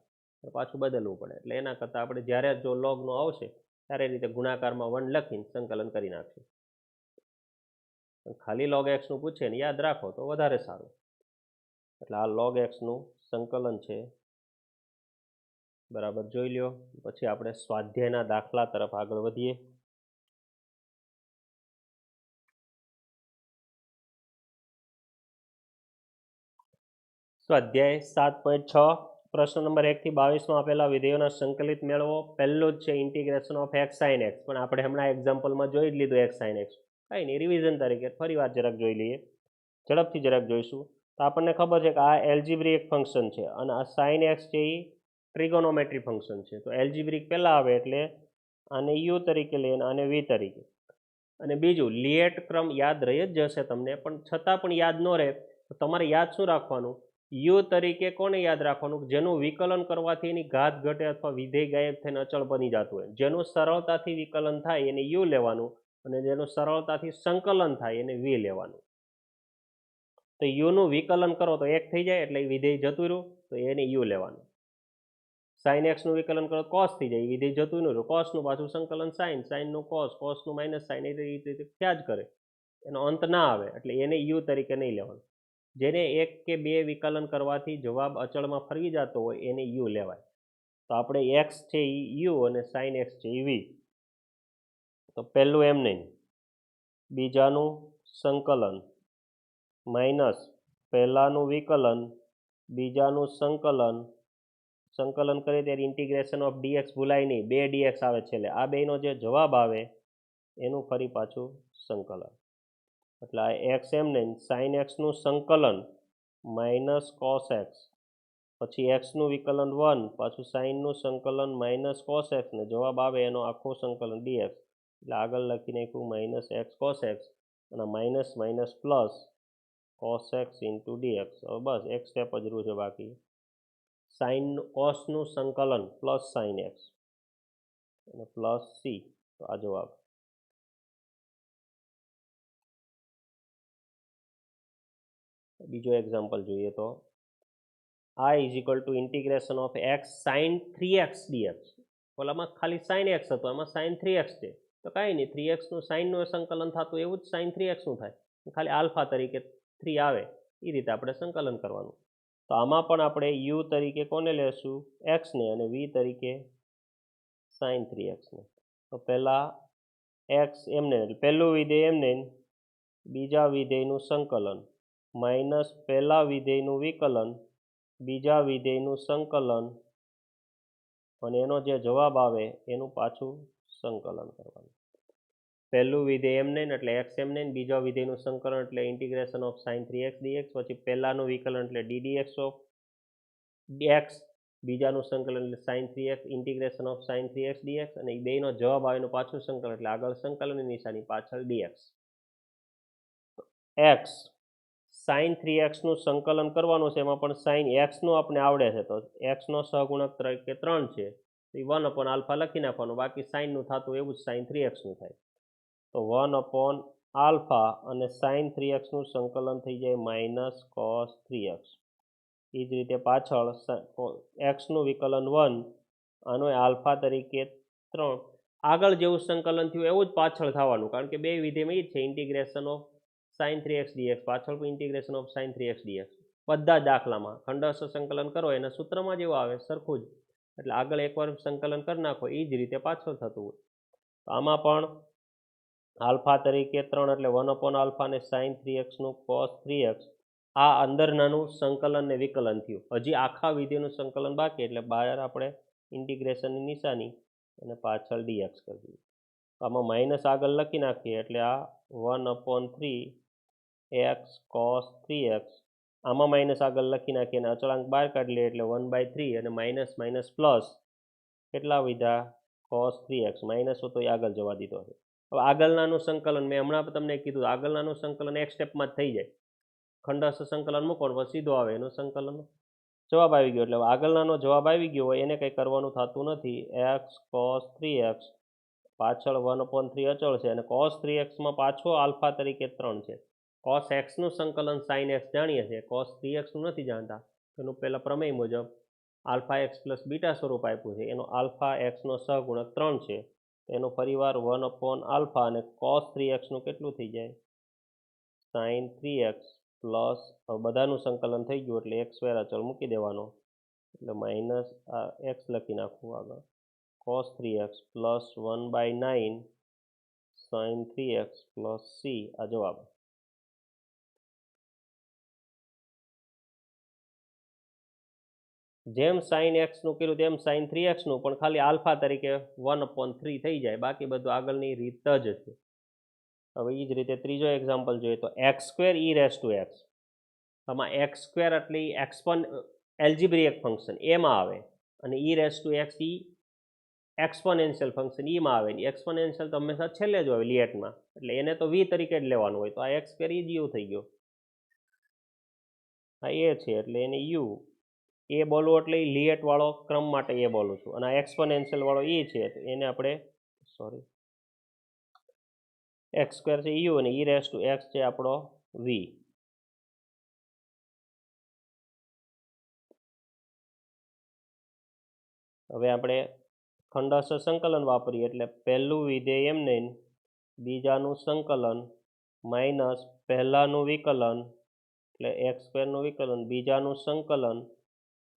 પાછું બદલવું પડે. એટલે એના કરતાં આપણે જ્યારે જો logનું આવશે ત્યારે રીતે ગુણાકારમાં 1 લખીને સંકલન કરી નાખશું. ખાલી log x નું પૂછે ને યાદ રાખો તો વધારે સારું. એટલે આ log x નું સંકલન છે, બરાબર જોઈ લ્યો. પછી આપણે સ્વાધ્યાયના દાખલા તરફ આગળ વધીએ. સ્વાધ્યાય 7.6, પ્રશ્ન નંબર 1 થી 22 માં આપેલા વિધેયોના સંકલિત મેળવો. પહેલું જ છે integration of x sin x, પણ આપણે હમણાં એક્ઝામ્પલમાં જોઈ જ લીધું x sin x. કંઈ નહીં, રિવિઝન તરીકે ફરી વાર જરાક જોઈ લઈએ, ઝડપથી જરાક જોઈશું. તો આપણને ખબર છે કે આ એલ્જિબ્રિક ફંક્શન છે, અને આ sin x છે એ ટ્રિગોનોમેટ્રી ફંક્શન છે. તો એલ્જિબ્રિક પહેલાં આવે એટલે આને u તરીકે લઈએ અને આને v તરીકે. અને બીજું, લિએટ ક્રમ યાદ રહી જ જશે તમને, પણ છતાં પણ યાદ ન રહે તો તમારે યાદ શું રાખવાનું? u તરીકે કોને યાદ રાખવાનું? જેનું વિકલન કરવાથી એની ઘાત ઘટે અથવા વિધેય ગાયબ થઈને અચળ બની જતું હોય. જેનું સરળતાથી વિકલન થાય એને u લેવાનું, અને જેનું સરળતાથી સંકલન થાય એને v લેવાનું. તો u નું વિકલન કરો તો 1 થઈ જાય, એટલે વિધેય જતું રહ્યું, તો એને u લેવાનું. sin x નું વિકલન કરો cos થઈ જાય, વિધેય જતું ન રહ્યું, cos નું પાછું સંકલન sin, sin નું cos, cos નું માઇનસ sin, એ રીતે થયા જ કરે, એનો અંત ના આવે, એટલે એને u તરીકે નહીં લેવાનું. જેને 1 કે 2 વિકલન કરવાથી જવાબ અચળમાં ફરવી જતો હોય એને u લેવાય. તો આપણે x છે એ u અને sin x છે એ v. તો પહેલું એમ નહીં, બીજાનું સંકલન માઇનસ પહેલાનું વિકલન, બીજાનું સંકલન. સંકલન કરીએ ત્યારે ઇન્ટિગ્રેશન ઓફ dx ભૂલાય નહીં, 2 dx આવે છે, એટલે આ બેનો જે જવાબ આવે એનું ફરી પાછું સંકલન. એટલે આ x એમ નહીં, sin x નું સંકલન માઇનસ cos x, પછી x નું વિકલન 1, પાછું sin નું સંકલન માઇનસ cos x, ને જવાબ આવે એનો આખું સંકલન dx. એટલે આગળ લખી નાખ્યું માઇનસ x cos x, અને minus minus plus cos x into dx. હવે બસ એક સ્ટેપ જ રહ્યું છે બાકી. sin cos નું સંકલન પ્લસ sin x અને પ્લસ c. તો આ જવાબ. બીજો એક્ઝામ્પલ જોઈએ તો I is equal to integration of x sin 3x dx. ઓલામાં ખાલી sin x હતો, આમાં sin 3x છે. તો કાંઈ નહીં, 3x નું sin નું સંકલન થતું એવું જ sin 3x નું થાય, ખાલી આલ્ફા તરીકે 3 આવે એ રીતે આપણે સંકલન કરવાનું. તો આમાં પણ આપણે u તરીકે કોને લેશું? x ને, અને v તરીકે sin 3x ને. તો પહેલા x એમને, પહેલું વિધેય એમને, બીજા વિધેયનું સંકલન માઇનસ પહેલા વિધેયનું વિકલન, બીજા વિધેયનું સંકલન, અને એનો જે જવાબ આવે એનું પાછું સંકલન કરવાનું. પહેલું વિધેય એમને એટલે એક્સ એમને, બીજા વિધેયનું સંકલન એટલે integration of sine 3x dx, પછી પહેલાનું વિકલન એટલે ddx ઓફ dx, બીજાનું સંકલન એટલે sine 3x integration of sine 3x dx, અને એ બેનો જવાબ આવે એનું પાછું સંકલન એટલે આગળ સંકલનની નિશાની પાછળ dx. x સાઇન 3x નું સંકલન કરવાનું છે, એમાં પણ સાઇન x નું આપણે આવડે છે, તો x નો સહગુણક તરીકે 3 છે, તો 1/α લખી નાખવાનું, બાકી સાઇનનું થતું એવું જ સાઇન 3x નું થાય, તો 1/α અને સાઇન 3x નું સંકલન થઈ જાય માઇનસ કોસ 3x. એ જ રીતે પાછળ x નું વિકલન 1, આનો આલ્ફા તરીકે 3. આગળ જેવું સંકલન થયું એવું જ પાછળ થવાનું, કારણ કે બે વિધેયમાં એ જ છે integration of sine 3x dx, પાછળ પણ integration of sine 3x dx. બધા જ દાખલામાં ખંડસ્થ સંકલન કરો એના સૂત્રમાં જેવું આવે સરખું જ, એટલે આગળ એકવાર સંકલન કરી નાખો એ જ રીતે પાછળ થતું હોય. તો આમાં પણ આલ્ફા તરીકે 3 એટલે 1/α અને સાઇન 3x નું કોસ 3x. આ અંદરનાનું સંકલન ને વિકલન થયું, હજી આખા વિધેયનું સંકલન બાકી, એટલે બહાર આપણે ઇન્ટિગ્રેશનની નિશાની અને પાછળ dx કરી દઈએ. આમાં માઇનસ આગળ લખી નાખીએ એટલે આ 1/3x cos 3x, આમાં માઇનસ આગળ લખી નાખીએ અને અચળાંક બહાર કાઢી લઈએ એટલે 1/3, અને માઇનસ માઇનસ પ્લસ કેટલા વિધા cos 3x, માઇનસ તો આગળ જવા દીધો છે. હવે આગળનાનું સંકલન મેં હમણાં તમને કીધું, આગળનાનું સંકલન એક સ્ટેપમાં જ થઈ જાય, ખંડસ્થ સંકલન મૂકો પછી સીધો આવે એનું સંકલન જવાબ આવી ગયો, એટલે આગળનાનો જવાબ આવી ગયો હોય એને કંઈ કરવાનું થતું નથી. x cos 3x પાછળ 1/3 અચળ છે, અને cos 3x માં પાછો આલ્ફા તરીકે 3 છે. cos x નું સંકલન sin x જાણીએ છીએ, cos 3x નું નથી જાણતા, એનું પહેલા પ્રમેય મુજબ આલ્ફા x પ્લસ બીટા સ્વરૂપ આપ્યું છે, એનો આલ્ફા x નો સહગુણક 3 છે, એનો ફરીવાર 1/α, અને cos 3x નું કેટલું થઈ જાય sin 3x પ્લસ બધાનું સંકલન થઈ ગયું એટલે x સ્ક્વેર અચળ મૂકી દેવાનો, એટલે માઇનસ આ x લખી નાખવું આગળ, cos 3x plus 1/9 sin 3x plus c, આ જવાબ. જેમ sin x નું કર્યું તેમ sin 3x નું પણ ખાલી આલ્ફા તરીકે 1/3 થઈ જાય, બાકી બધું આગળની રીત જ છે. હવે એ જ રીતે ત્રીજો એક્ઝામ્પલ જોઈએ તો x²e⁻x, આમાં x² એટલે એલ્જિબ્રિક ફંક્શન એમાં આવે, અને e⁻x એક્સપોનેન્શિયલ ફંક્શન ઈમાં આવે. એક્સપોનેન્શિયલ તો હંમેશા છેલ્લે જ હોય લિએટમાં, એટલે એને તો v તરીકે જ લેવાનું હોય, તો આ x² એ જ u થઈ ગયો, આ a છે એટલે એને u, એ બોલવું એટલે લિએટ વાળો ક્રમ માટે એ બોલું છું, અને આ એક્સપોનેન્શિયલ વાળો e છે, તો એને આપણે સોરી x² છે u અને e⁻x છે આપણો v. હવે આપણે ખંડસ્થ સંકલન વાપરીએ એટલે પહેલું વિધેય એમને, બીજાનું સંકલન માઇનસ પહેલાનું વિકલન એટલે x² નું વિકલન, બીજાનું સંકલન,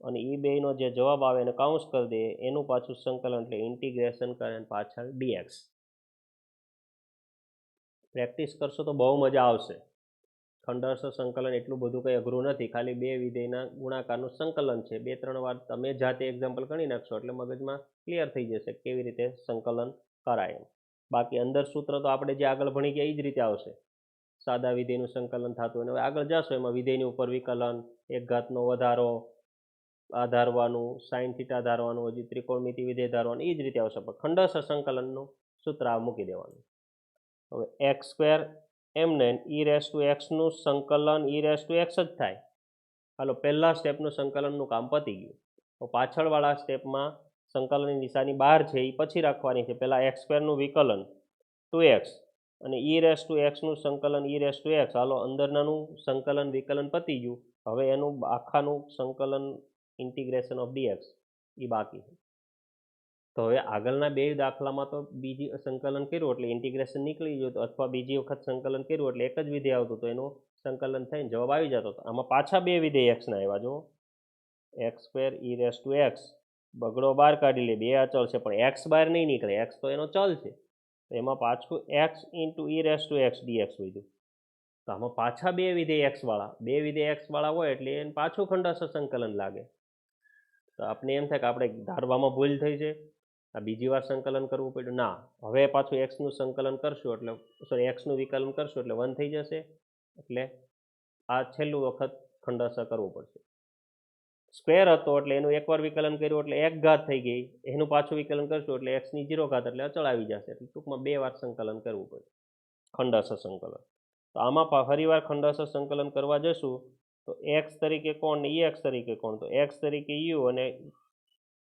અને એ બેનો જે જવાબ આવે એને કાઉન્સ કરી દઈએ, એનું પાછું સંકલન એટલે ઇન્ટિગ્રેશન કરે પાછળ dx. પ્રેક્ટિસ કરશો તો બહુ મજા આવશે. ખંડસ્થ સંકલન એટલું બધું કંઈ અઘરું નથી, ખાલી બે વિધેયના ગુણાકારનું સંકલન છે. 2-3 વાર તમે જાતે એક્ઝામ્પલ ગણી નાખશો એટલે મગજમાં ક્લિયર થઈ જશે કેવી રીતે સંકલન કરાય. બાકી અંદર સૂત્ર તો આપણે જે આગળ ભણી ગયા એ જ રીતે આવશે, સાદા વિધેયનું સંકલન થતું હોય. હવે આગળ જશો એમાં વિધેયની ઉપર વિકલન, એક ઘાતનો વધારો આ ધારવાનું, સાઇન થીટા ધારવાનું, હજી ત્રિકોણમિતિ વિધેય ધારવાનું, એ જ રીતે આવશે, પણ ખંડસ્થ સંકલનનું સૂત્ર આ મૂકી દેવાનું. હવે x² એમને e⁻x નું સંકલન e⁻x જ થાય. હાલો પહેલા સ્ટેપનું સંકલનનું કામ પતી ગયું, તો પાછળવાળા સ્ટેપમાં સંકલનની નિશાની બહાર છે એ પછી રાખવાની છે. પહેલા x² નું વિકલન 2x અને e⁻x નું સંકલન e⁻x, હાલો અંદરનાનું સંકલન વિકલન પતી ગયું, હવે એનું આખાનું સંકલન ઇન્ટિગ્રેશન ઓફ dx એ બાકી છે. તો હવે આગળના બે દાખલામાં તો બીજી સંકલન કર્યું એટલે ઇન્ટિગ્રેશન નીકળી ગયું, અથવા બીજી વખત સંકલન કર્યું એટલે એક જ વિધેય આવતું, તો એનું સંકલન થઈને જવાબ આવી જતો. આમાં પાછા બે વિધેય x ના આવ્યા, જો x²e⁻x બગડો બહાર કાઢી લે, બે અચળ છે પણ x બહાર નહીં નીકળે, x તો એનો ચલ છે, તો એમાં પાછું x e⁻x dx વધ્યું. તો આમાં પાછા બે વિધેય x વાળા હોય એટલે એને પાછું ખંડસ્થ સંકલન લાગે. તો આપણે એમ થાય કે આપણે ધારવામાં ભૂલ થઈ છે, આ બીજી વાર સંકલન કરવું પડ્યું. ના, હવે પાછું એક્સનું સંકલન કરશું એટલે સોરી એક્સનું વિકલન કરશું એટલે 1 થઈ જશે. એટલે આ છેલ્લું વખત ખંડસ કરવું પડશે. સ્ક્વેર હતો એટલે એનું એકવાર વિકલન કર્યું એટલે 1 ઘાત થઈ ગઈ, એનું પાછું વિકલન કરશું એટલે એક્સની 0 ઘાત એટલે અચળ આવી જશે. એટલે ટૂંકમાં 2 વાર સંકલન કરવું પડે ખંડસ સંકલન. તો આમાં ફરીવાર ખંડસ સંકલન કરવા જશું તો એક્સ તરીકે કોણ ને એક્સ તરીકે કોણ, તો એક્સ તરીકે યુ અને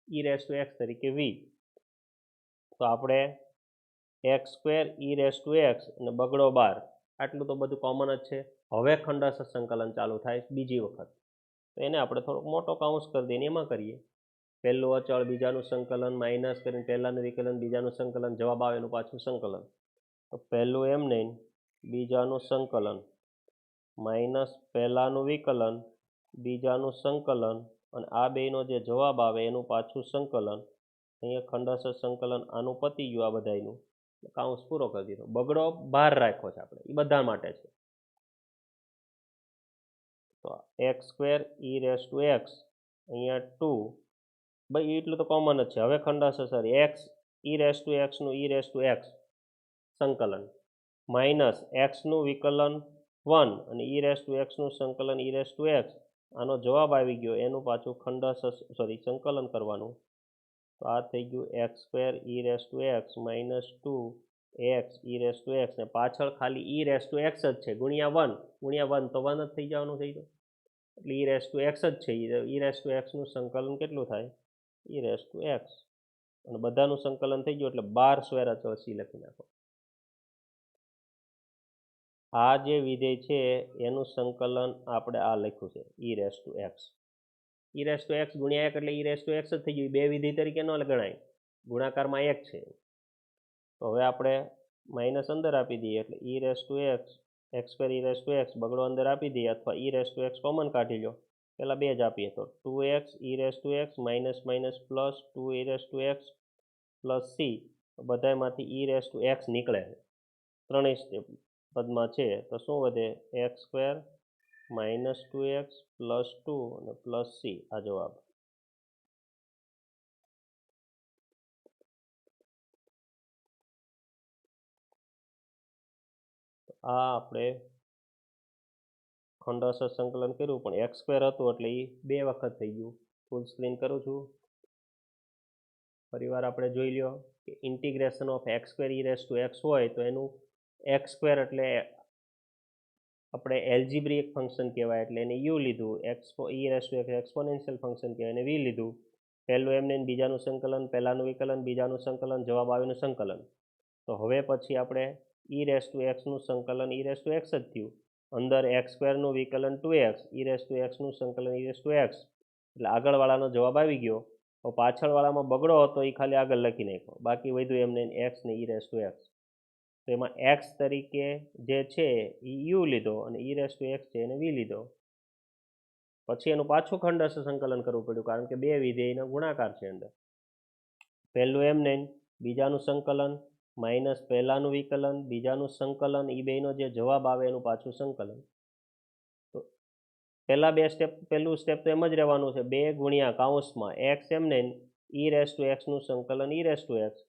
ઈ રેસ ટુ એક્સ તરીકે વી. તો આપણે x square e raise to x અને બગડો 12 આટલું તો બધું કોમન જ છે. હવે ખંડસ સંકલન ચાલુ થાય બીજી વખત, તો એને આપણે થોડોક મોટો કાઉન્સ કરી દઈએ એમાં કરીએ. પહેલું અચળ, બીજાનું સંકલન, માઇનસ કરીને પહેલાનું વિકલન, બીજાનું સંકલન, જવાબ આવે એનું પાછું સંકલન. તો પહેલું એમ નહીં, બીજાનું સંકલન માઇનસ પહેલાનું વિકલન, બીજાનું સંકલન અને આ બેનો જે જવાબ આવે એનું પાછું સંકલન. અહીંયા ખંડસ સંકલન આનું પતી ગયું, આ બધાનું કાઉન્સ પૂરો કરી દીધો. બગડો બહાર રાખ્યો છે આપણે, એ બધા માટે છે. તો x square e raise to x અહીંયા 2 ભાઈ એટલું તો કોમન જ છે. હવે ખંડસ sorry x e raise to એક્સનું ઈ રેસ ટુ એક્સ સંકલન માઇનસ એક્સનું વિકલન 1 અને ઈ રેસ ટુ એક્સનું સંકલન ઈ રેસ ટુ એક્સ. આનો જવાબ આવી ગયો એનું પાછું ખંડસ સોરી સંકલન કરવાનું. તો આ થઈ ગયું x square e raise to x minus 2 x e raise to x ને પાછળ ખાલી ઈ રેસ ટુ એક્સ જ છે ગુણ્યા 1 તો 1 જ થઈ જવાનું થઈ ગયું. એટલે ઈ રેસ ટુ એક્સ જ છે. ઈ રેસ ટુ એક્સનું સંકલન કેટલું થાય? ઈ રેસ ટુ એક્સ અને બધાનું સંકલન થઈ ગયું એટલે 12 સ્ક્વેર અચળ સી લખી નાખો. આ જે વિધેય છે એનું સંકલન આપણે આ લખ્યું છે ઈ raise to x. E raise to x ગુણ્યા 1 એટલે ઈ રેસ ટુ એક્સ જ થઈ ગયું. બે વિધેય તરીકે ન ગણાય, ગુણાકારમાં 1 છે. તો હવે આપણે માઇનસ અંદર આપી દઈએ એટલે e raise to x x square e raise to x બગડો અંદર આપી દઈએ અથવા e raise to x common કાઢી લો. પહેલા બે જ આપીએ તો 2x e raise to x minus minus plus 2 e raise to x plus C. બધામાંથી ઈ રેસ ટુ એક્સ નીકળે છે ત્રણેય સ્ટેપ પદમાં છે. તો શું વધે? X square minus 2x plus 2 અને પ્લસ સી. આ જવાબ. આ આપણે ખંડસ સંકલન કર્યું પણ એક્સ સ્ક્વેર હતું એટલે એ 2 વખત થઈ ગયું. ફૂલ સ્ક્રીન કરું છું. ફરીવાર આપણે જોઈ લ્યો કે integration of x square e raise to x હોય તો એનું એક્સ સ્ક્વેર એટલે આપણે એલ્જીબ્રિક ફંક્શન કહેવાય એટલે એને યુ લીધું, x e raise to x exponential function કહેવાય એને વી લીધું. પહેલું એમને બીજાનું સંકલન, પહેલાનું વિકલન, બીજાનું સંકલન, જવાબ આવેનું સંકલન. તો હવે પછી આપણે ઈ રેસ ટુ એક્સનું સંકલન ઈ રેસ ટુ એક્સ જ થયું. અંદર એક્સ સ્ક્વેરનું વિકલન 2x ઈ રેસ ટુ એક્સનું સંકલન ઈ રેસ ટુ એક્સ એટલે આગળવાળાનો જવાબ આવી ગયો. તો પાછળવાળામાં બગડો હતો એ ખાલી આગળ લખી નાખ્યો, બાકી વધ્યું એમને એક્સ ને ઈ રેસ ટુ એક્સ. તો એમાં એક્સ તરીકે જે છે એ યુ લીધો અને ઈ રેસ ટુ એક્સ છે એને વી લીધો. પછી એનું પાછું ખંડસ સંકલન કરવું પડ્યું કારણ કે બે વિધેયનો ગુણાકાર છે અંદર. પહેલું એમને બીજાનું સંકલન માઇનસ પહેલાનું વિકલન, બીજાનું સંકલન, એ બેનો જે જવાબ આવે એનું પાછું સંકલન. તો પહેલા બે સ્ટેપ, પહેલું સ્ટેપ તો એમ જ રહેવાનું છે 2 ગુણ્યા કાઉન્સમાં એક્સ એમને ઈ રેસ ટુ એક્સનું સંકલન ઈ રેસ ટુ એક્સ.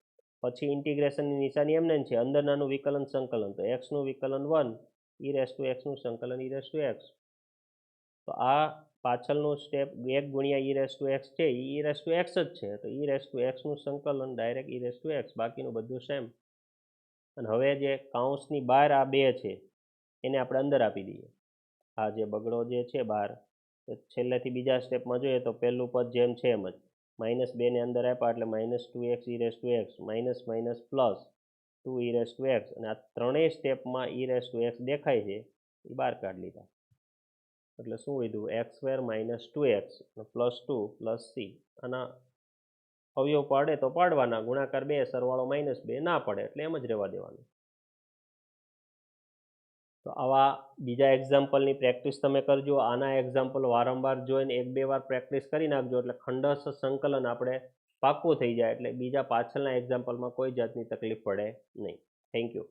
પછી ઇન્ટિગ્રેશનની નિશાની એમને છે અંદર નાનું વિકલન સંકલન, તો એક્સનું વિકલન 1 ઈ રેસ ટુ એક્સનું સંકલન ઈ રેસ ટુ એક્સ. તો આ પાછળનું સ્ટેપ 1 ગુણ્યા ઈ રેસ ટુ એક્સ છે ઈ રેસ ટુ એક્સ જ છે. તો ઈ રેસ ટુ એક્સનું સંકલન direct E raise to x, બાકીનું બધું સેમ. અને હવે જે કાઉન્સની બહાર આ 2 છે એને આપણે અંદર આપી દઈએ. આ જે બગડો જે છે બહાર, છેલ્લેથી બીજા સ્ટેપમાં જોઈએ તો પહેલું પદ જેમ છે એમ જ -2 ને અંદર આપ્યા એટલે -2x e raise to x minus minus plus 2 e raise to x. અને આ ત્રણેય સ્ટેપમાં ઈ રેસ ટુ એક્સ દેખાય છે એ બહાર કાઢી લીધા. એટલે શું વધ્યું? X square minus 2x plus 2 plus C. આના અવયવ પાડે તો પાડવાના, ગુણાકાર 2 સરવાળો -2 ના પડે એટલે એમ જ રહેવા દેવાનું. તો આવા બીજા એક્ઝામ્પલની પ્રેક્ટિસ તમે કરજો. આના એક્ઝામ્પલ વારંવાર જોઈને 1-2 વાર પ્રેક્ટિસ કરી નાખજો એટલે ખંડસ સંકલન આપણે પાક્કું થઈ જાય એટલે બીજા પાછળના એક્ઝામ્પલમાં કોઈ જાતની તકલીફ પડે નહીં. Thank you.